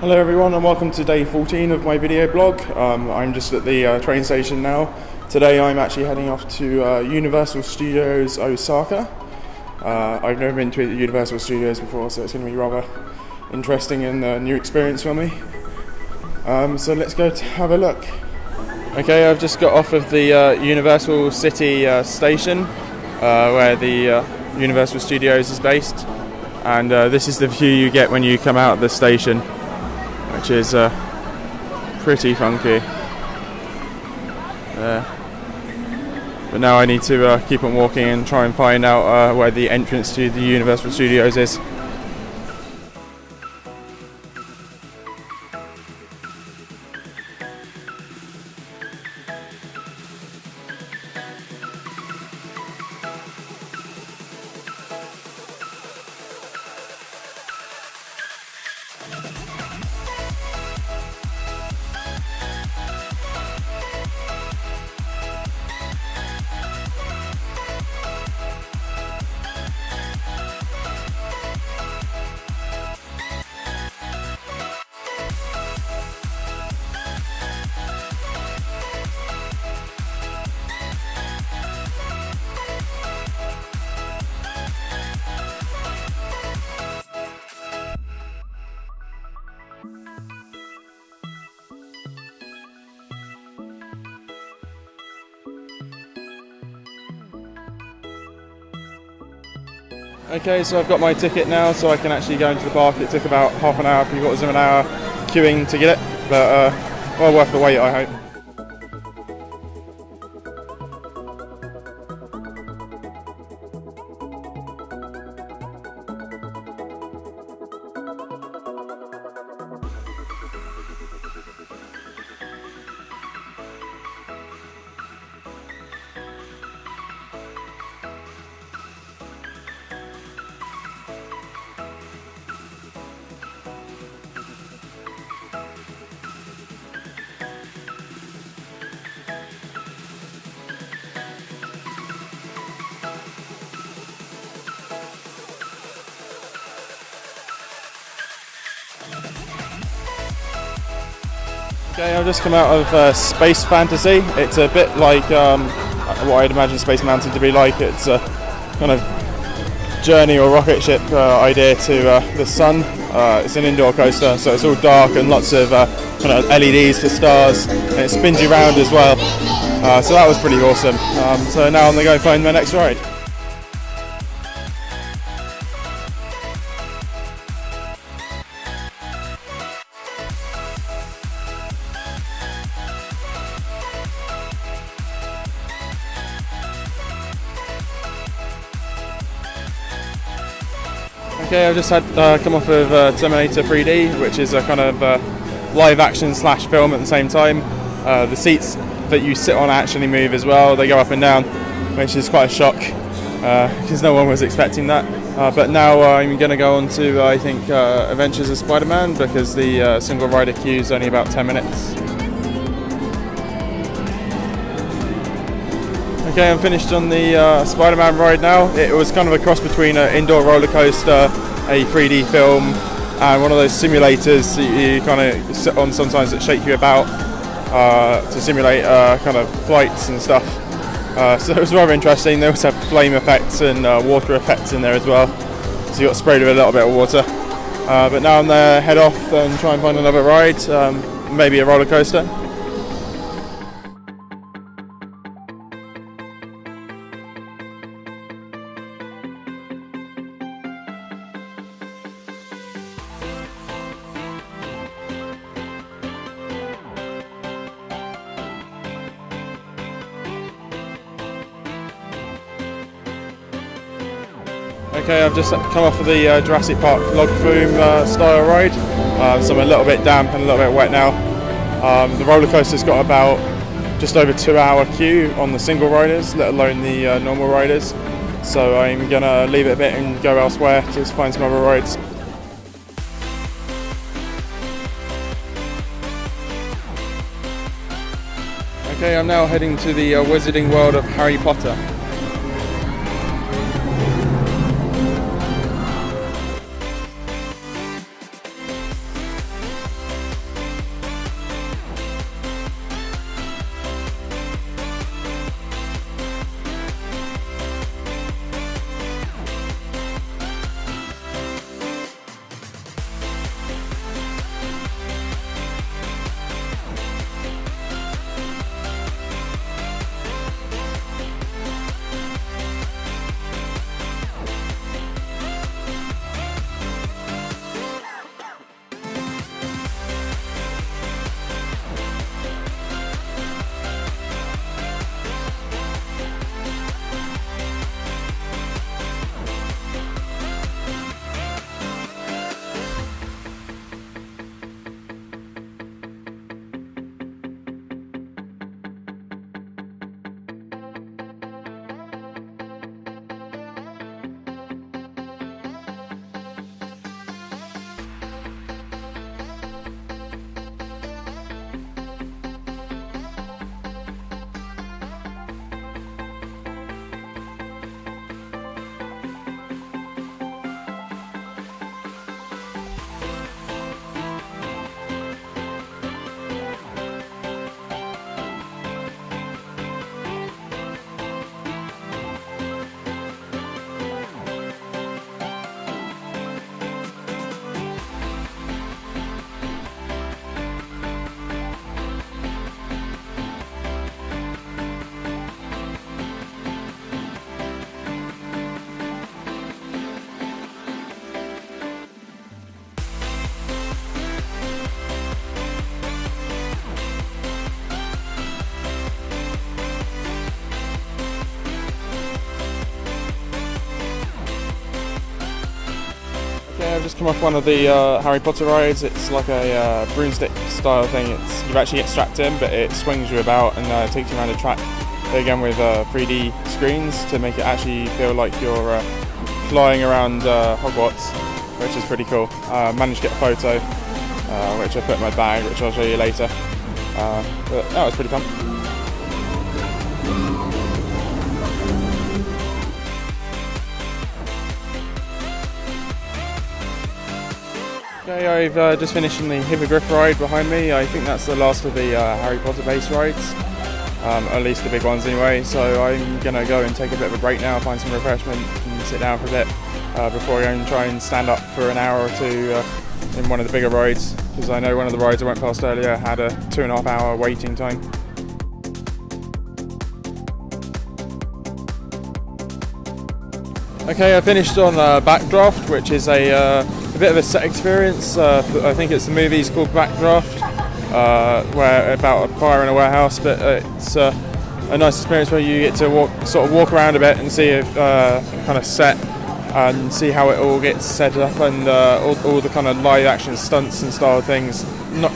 Hello everyone and welcome to day 14 of my video blog. I'm just at the train station now. Today I'm actually heading off to Universal Studios Osaka. I've never been to Universal Studios before, so it's going to be rather interesting and a new experience for me. So let's go to have a look. Okay, I've just got off of the Universal City station where the Universal Studios is based, and this is the view you get when you come out of the station, which is pretty funky. But now I need to keep on walking and try and find out where the entrance to the Universal Studios is. Okay, so I've got my ticket now, so I can actually go into the park. It took about half an hour, 3/4 of an hour queuing to get it, but well worth the wait, I hope. Okay, I've just come out of Space Fantasy. It's a bit like what I'd imagine Space Mountain to be like. It's a kind of journey or rocket ship idea to the sun. It's an indoor coaster, so it's all dark and lots of kind of LEDs for stars, and it spins you around as well. So that was pretty awesome. So now I'm going to go find my next ride. Okay, I've just had come off of Terminator 3D, which is a kind of live action slash film at the same time. The seats that you sit on actually move as well. They go up and down, which is quite a shock because no one was expecting that. But now I'm going to go on to, I think, Adventures of SpiderMan, because the single rider queue is only about 10 minutes. Okay, I'm finished on the SpiderMan ride now. It was kind of a cross between an indoor roller coaster, a 3D film, and one of those simulators that you kind of sit on sometimes that shake you about to simulate kind of flights and stuff. So it was rather interesting. They also have flame effects and water effects in there as well. So you got sprayed with a little bit of water. But now I'm going to head off and try and find another ride, maybe a roller coaster. Okay, I've just come off of the Jurassic Park log flume style ride, so I'm a little bit damp and a little bit wet now. The roller coaster's got about just over 2-hour queue on the single riders, let alone the normal riders. So I'm gonna leave it a bit and go elsewhere to find some other rides. Okay, I'm now heading to the Wizarding World of Harry Potter. just come off one of the Harry Potter rides. It's like a broomstick style thing. You actually get strapped in, but it swings you about and takes you around a track. Again with 3D screens to make it actually feel like you're flying around Hogwarts, which is pretty cool. Managed to get a photo, which I put in my bag, which I'll show you later. But that was pretty fun. Okay, I've just finished on the Hippogriff ride behind me. I think that's the last of the Harry Potter based rides, at least the big ones anyway. So I'm going to go and take a bit of a break now, find some refreshment and sit down for a bit before I go and try and stand up for an hour or two in one of the bigger rides, because I know one of the rides I went past earlier had a 2.5 hour waiting time. Okay, I finished on Backdraft, which is a bit of a set experience. I think it's the movie's called Backdraft, where about a fire in a warehouse. But it's a nice experience where you get to walk around a bit and see a kind of set and see how it all gets set up, and all the kind of live action stunts and style things.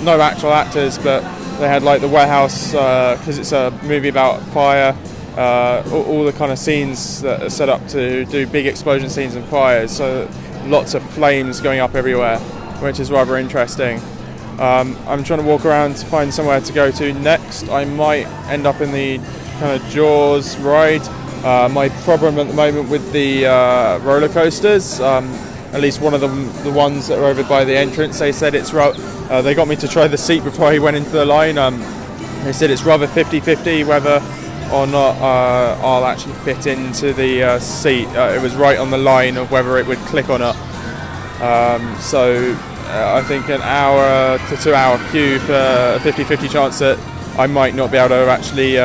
No actual actors, but they had like the warehouse, because it's a movie about fire. All the kind of scenes that are set up to do big explosion scenes and fires, so lots of flames going up everywhere, which is rather interesting. I'm trying to walk around to find somewhere to go to next. I might end up in the kind of Jaws ride. My problem at the moment with the roller coasters, at least one of them, the ones that are over by the entrance, they said they got me to try the seat before I went into the line. They said it's rather 50-50 whether or not I'll actually fit into the seat. It was right on the line of whether it would click or not. So I think an hour to 2 hour queue for a 50-50 chance that I might not be able to actually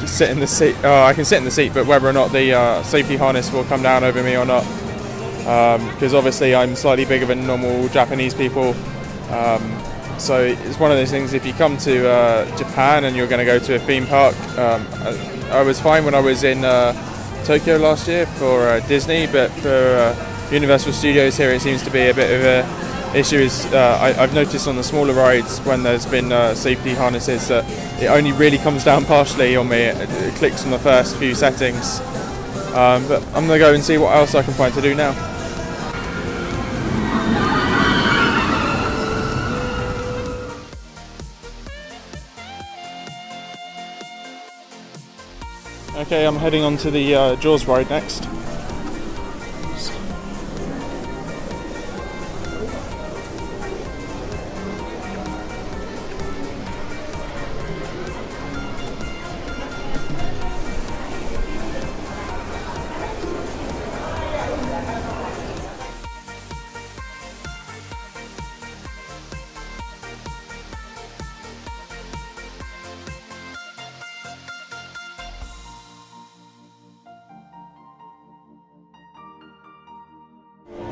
sit in the seat. I can sit in the seat, but whether or not the safety harness will come down over me or not. Because obviously I'm slightly bigger than normal Japanese people. So it's one of those things, if you come to Japan and you're going to go to a theme park, I was fine when I was in Tokyo last year for Disney, but for Universal Studios here it seems to be a bit of a issue. I've noticed on the smaller rides when there's been safety harnesses that it only really comes down partially on me. It clicks on the first few settings. But I'm going to go and see what else I can find to do now. Okay, I'm heading on to the Jaws ride next.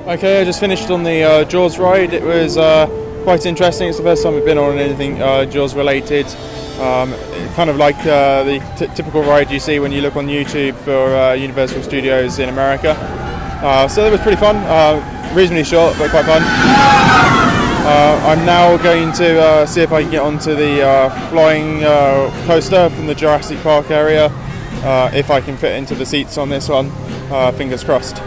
Okay, I just finished on the Jaws ride. It was quite interesting. It's the first time I've been on anything Jaws related. Kind of like the typical ride you see when you look on YouTube for Universal Studios in America. So it was pretty fun, reasonably short but quite fun. I'm now going to see if I can get onto the flying coaster from the Jurassic Park area, if I can fit into the seats on this one, fingers crossed.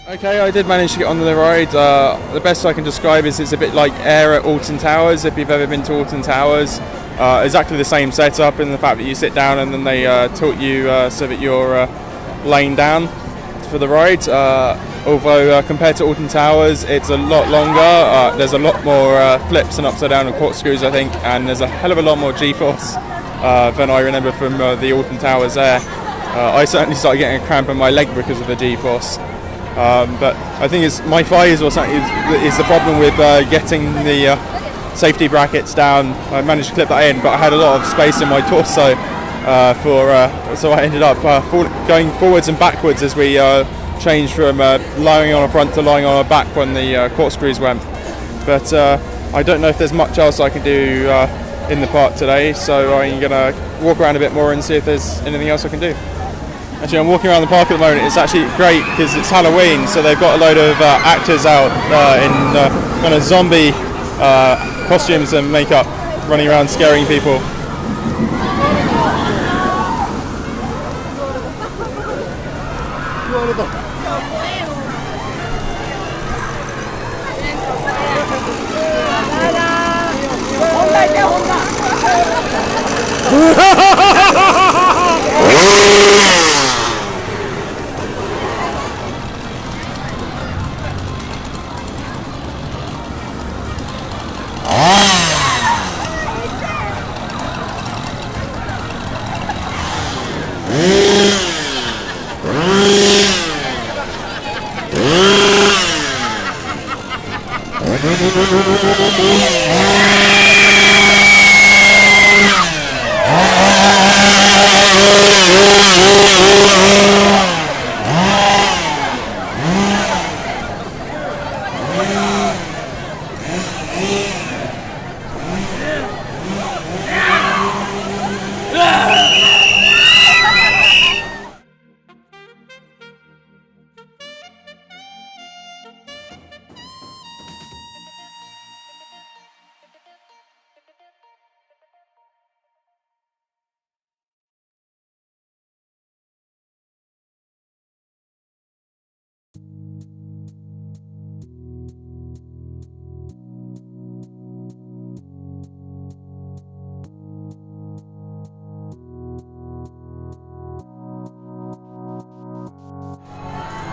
Okay, I did manage to get onto the ride. The best I can describe is it's a bit like Air at Alton Towers, if you've ever been to Alton Towers. Exactly the same setup in the fact that you sit down and then they tilt you so that you're laying down for the ride. Although compared to Alton Towers, it's a lot longer. There's a lot more flips and upside down and corkscrews, I think, and there's a hell of a lot more G-force than I remember from the Alton Towers there. I certainly started getting a cramp in my leg because of the G-force. But I think it's my thighs or something is the problem with getting the safety brackets down. I managed to clip that in, but I had a lot of space in my torso so I ended up going forwards and backwards as we changed from lying on a front to lying on a back when the corkscrews went. But I don't know if there's much else I can do in the park today, so I'm going to walk around a bit more and see if there's anything else I can do. Actually, I'm walking around the park at the moment. It's actually great because it's Halloween, so they've got a load of actors out in kind of zombie costumes and makeup, running around scaring people.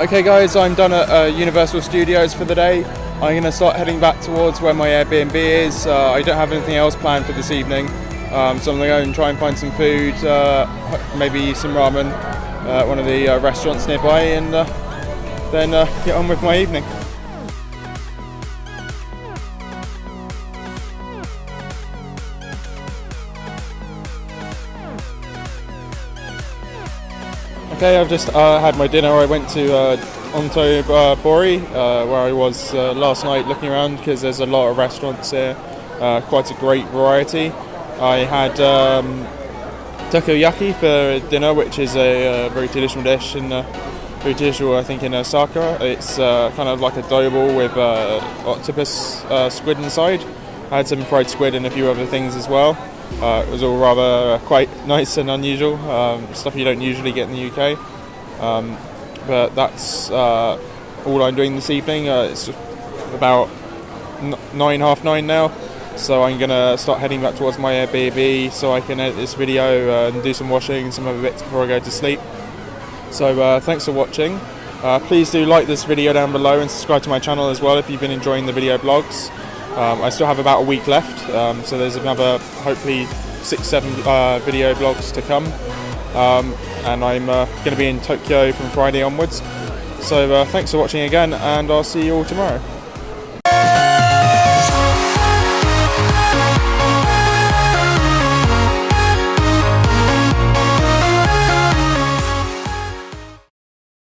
Okay guys, I'm done at Universal Studios for the day. I'm going to start heading back towards where my Airbnb is. I don't have anything else planned for this evening, so I'm going to go and try and find some food, maybe some ramen at one of the restaurants nearby, and then get on with my evening. Okay, I've just had my dinner. I went to Onto Bori, where I was last night looking around because there's a lot of restaurants here, quite a great variety. I had takoyaki for dinner, which is a very traditional dish, and very traditional I think in Osaka. It's kind of like a dough ball with octopus squid inside. I had some fried squid and a few other things as well. It was all rather quite nice and unusual, stuff you don't usually get in the UK. But that's all I'm doing this evening. It's about 9:30 now, so I'm going to start heading back towards my Airbnb so I can edit this video and do some washing and some other bits before I go to sleep. So thanks for watching. Please do like this video down below and subscribe to my channel as well if you've been enjoying the video blogs. I still have about a week left, so there's another hopefully 6-7 video blogs to come, and I'm going to be in Tokyo from Friday onwards. So thanks for watching again, and I'll see you all tomorrow.